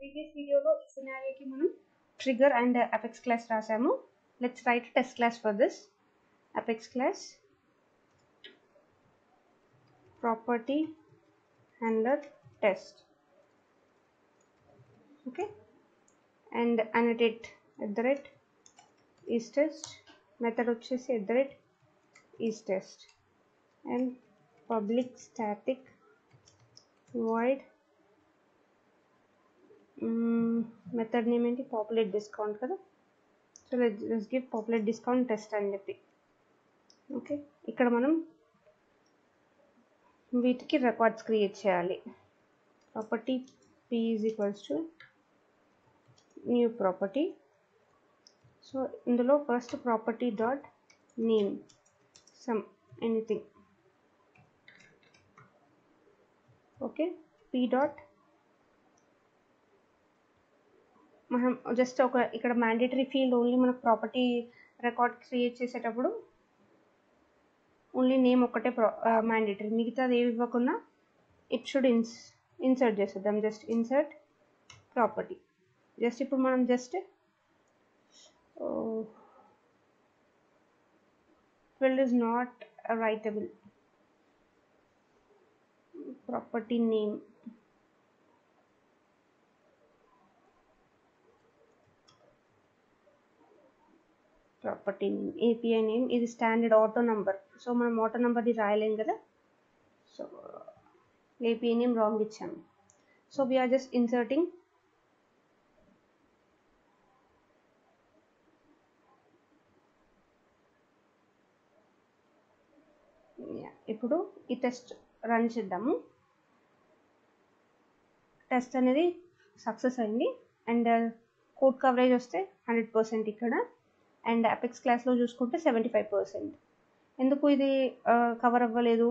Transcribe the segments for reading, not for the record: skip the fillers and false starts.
Previous video lo scenario ki manam trigger and apex class rasamu. Let's write a test class for this. Apex class property handler test. Okay, and annotate @isTest, method వచ్చేసి @isTest, and public static void method name ఏంటి populate discount కదా. So let's give populate discount test అని చెప్పి. Okay, ఇక్కడ మనం వీటికి records create చేయాలి. Property p is equals to new property. So ఇందులో first property dot name some anything. Okay, p dot మనం జస్ట్ ఒక ఇక్కడ మ్యాండేటరీ ఫీల్డ్ ఓన్లీ మనకు ప్రాపర్టీ రికార్డ్ క్రియేట్ చేసేటప్పుడు ఓన్లీ నేమ్ ఒక్కటే మ్యాండేటరీ, మిగతాది ఏవి ఇవ్వకుండా ఇట్ షుడ్ ఇన్సర్ట్ చేసేద్దాం. Just insert property. జస్ట్ ఇప్పుడు మనం just field is not writable property name. Property name API name ఇది స్టాండర్డ్ ఆటో నంబర్. సో మనం ఆటో నంబర్ది రాయలేం కదా, సో ఏపీఐ నేమ్ రాంగ్ ఇచ్చాము. సో వీఆర్ జస్ట్ ఇన్సర్టింగ్ ఇప్పుడు ఈ test run చేద్దాము. టెస్ట్ అనేది సక్సెస్ అయింది అండ్ కోడ్ కవరేజ్ వస్తే 100% ఇక్కడ, అండ్ అపెక్స్ క్లాస్లో చూసుకుంటే 75%. ఎందుకు ఇది కవర్ అవ్వలేదు?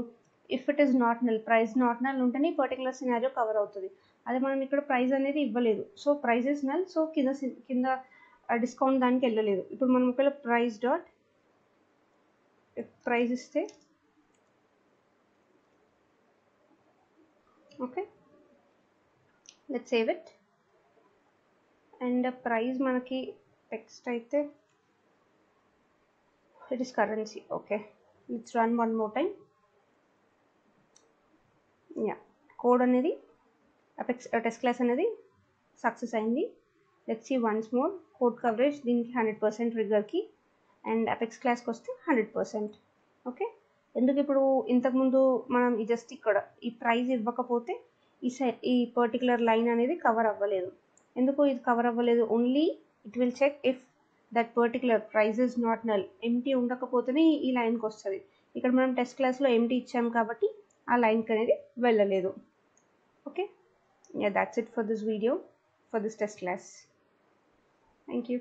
If it is not null, price not null ఉంటేనే పర్టికులర్ సినారియో కవర్ అవుతుంది. అదే మనం ఇక్కడ ప్రైస్ అనేది ఇవ్వలేదు, so price is null, so కింద డిస్కౌంట్ దానికి వెళ్ళలేదు. ఇప్పుడు మనం ఒకవేళ ప్రైస్ డాట్ ప్రైస్ ఇస్తే okay, let's save it. And price మనకి టెక్స్ట్ అయితే it is currency. Okay, let's run one more time. Yeah, code అనేది apex test class అనేది సక్సెస్ అయింది. let's see once more. Code coverage దీనికి 100% trigger కి, and apex క్లాస్కి వస్తే 100%. Okay, ఎందుకు ఇప్పుడు ఇంతకుముందు మనం జస్ట్ ఇక్కడ ఈ ప్రైస్ ఇవ్వకపోతే ఈ పర్టికులర్ లైన్ అనేది కవర్ అవ్వలేదు. ఎందుకు ఇది కవర్ అవ్వలేదు? Only it will check if that particular price is not null. Empty ఉండకపోతేనే ఈ లైన్కి వస్తుంది. ఇక్కడ మనం టెస్ట్ క్లాస్లో ఎంటీ ఇచ్చాము కాబట్టి ఆ లైన్కి అనేది వెళ్ళలేదు. Okay, yeah, that's it for this video, for this test class. Thank you.